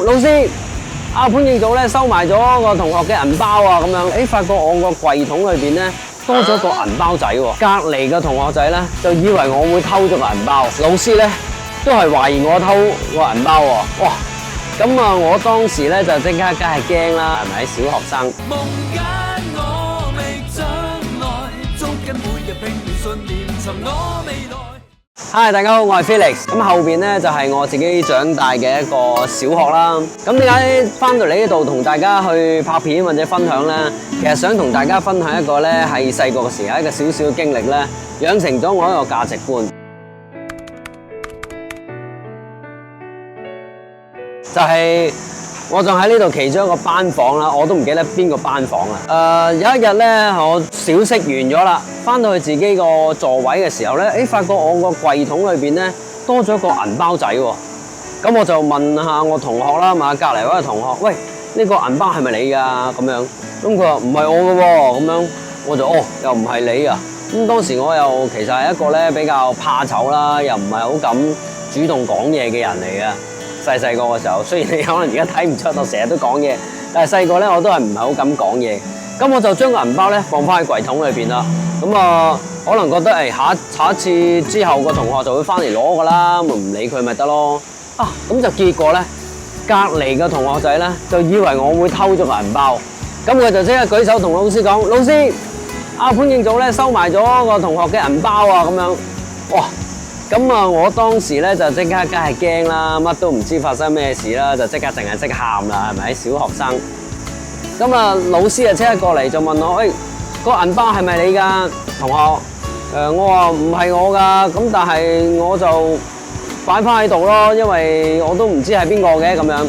老師，阿潘敬祖咧收埋咗個同學嘅銀包啊，咁樣，發覺我個櫃桶裏邊咧多咗個銀包仔喎。隔離嘅同學仔咧就以為我會偷咗個銀包，老師咧都係懷疑我偷個銀包喎。哇！咁啊，我當時咧就即刻梗係驚啦，係咪？小學生。夢間我未將來，捉緊每日拼命信念，尋我未來。Hi， 大家好，我係 Felix。咁後邊咧就係我自己長大嘅一個小學啦。咁點解翻到嚟呢度同大家去拍片或者分享咧？其實想同大家分享一個咧係細個嘅時候一個少少嘅經歷咧，養成咗我一個價值觀。就係我仲喺呢度其中一個班房啦，我都唔記得邊個班房啦。有一日咧，我小息完咗啦，翻到去自己個座位嘅時候咧，發覺我個櫃桶裏邊咧多咗個銀包仔喎。咁我就問下我同學啦，問下隔離嗰個同學，喂，呢個銀包係咪你㗎？咁樣，咁佢話唔係我嘅喎。咁樣我就又唔係你啊。咁當時我又其實係一個咧比較怕醜啦，又唔係好敢主動講嘢嘅人嚟嘅。細個嘅時候，雖然你可能而家睇唔出我成日都講嘢，但係細個咧我都係唔係好敢講嘢。咁我就將個銀包咧放翻喺櫃桶裏邊啦。咁啊，可能覺得下一次之後個同學就會翻嚟攞噶啦，咪唔理佢咪得咯。咁就結果咧，隔離嘅同學仔咧就以為我會偷咗個銀包，咁佢就即刻舉手同老師講：老師，阿潘敬祖咧收埋咗個同學嘅銀包啊！咁樣，哇！咁啊，我當時咧就即刻梗係驚啦，乜都唔知發生咩事啦，就即刻淨係即刻喊啦，係咪？小學生。咁啊，老師啊即刻過嚟就問我：喂，個銀包係咪你㗎，同學？我話唔係我㗎，咁但係我就擺翻喺度咯，因為我都唔知係邊個嘅咁樣。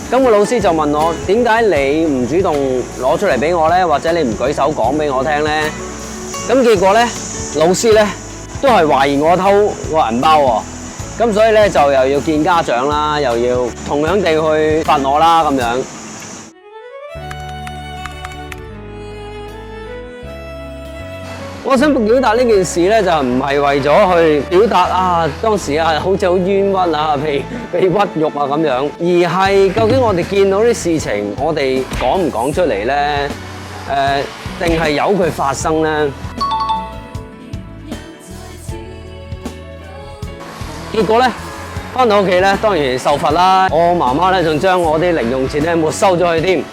咁個老師就問我：點解你唔主動攞出嚟俾我咧？或者你唔舉手講俾我聽咧？咁結果咧，老師咧都係懷疑我偷個銀包喎，咁所以咧就又要見家長啦，又要同樣地去罰我啦咁樣。我想表達呢件事咧，就唔係為咗去表達當時好似好冤屈被屈辱啊咁樣，而係究竟我哋見到啲事情，我哋講唔講出嚟咧？定係由佢發生咧？結果咧，翻到屋企咧，當然受罰啦。我媽媽咧仲將我啲零用錢咧沒收咗佢添，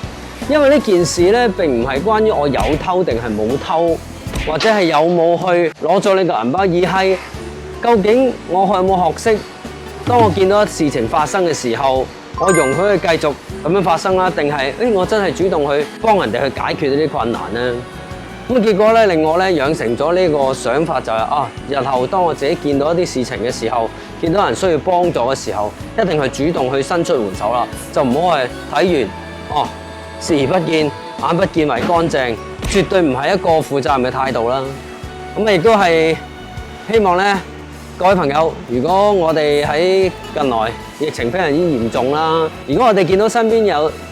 因為呢件事咧並唔係關於我有偷定係冇偷，或者係有冇去攞咗呢個銀包，而係究竟我有冇學識，當我見到事情發生嘅時候，我容許佢繼續咁樣發生啦，定係我真係主動去幫人哋去解決呢啲困難咧？咁結果咧令我咧養成咗呢個想法，就係日後當我自己見到一啲事情嘅時候，見到人需要幫助嘅時候，一定係主動去伸出援手啦，就唔好係睇完視而不見，眼不見為乾淨，絕對唔係一個負責任嘅態度啦。咁亦都係希望咧，各位朋友，如果我哋喺近來疫情非常之嚴重啦，如果我哋見到身邊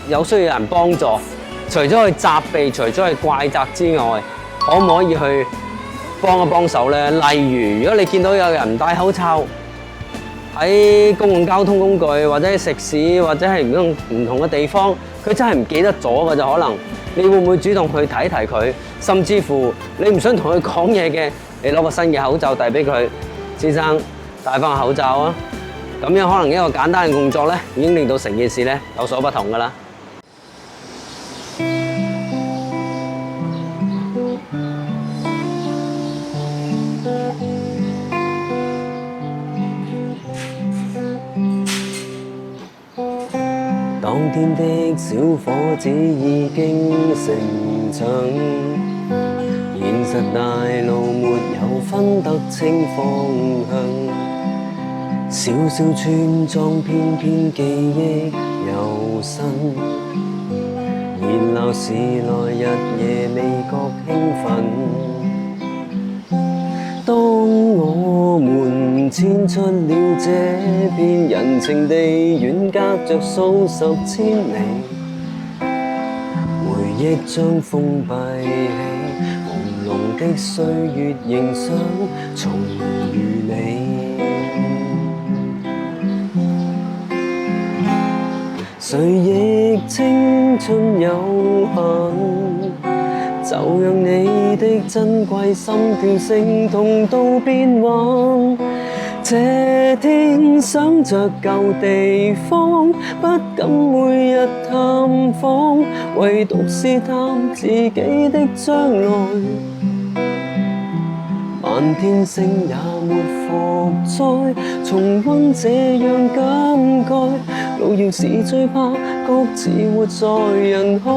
有需要人幫助，除咗去責備，除咗去怪責之外，可唔可以去幫一幫手咧？例如，如果你見到有人唔戴口罩喺公共交通工具，或者食肆，或者係唔同嘅地方，佢真係唔記得咗㗎咋，可能你會唔會主動去提一提佢？甚至乎你唔想同佢講嘢嘅，你攞個新嘅口罩遞俾佢，先生戴翻個口罩啊！咁樣可能一個簡單嘅動作咧，已經令到成件事咧有所不同㗎啦。當天的小伙子已經成長，現實大路沒有分得清方向，小小村莊偏偏記憶猶新，熱鬧時來日夜未覺興奮。當我們遷出了這片人情地，遠隔着數十千里，回憶將封閉起，朦朧的歲月仍想重遇你。誰亦青春有限，就讓你的珍貴心跳聲同到變幻。這天想着舊地方，不敢每日探訪，唯獨試探自己的將來。漫天星也沒復再，重溫這樣感慨。路遙是最怕，各自活在人海。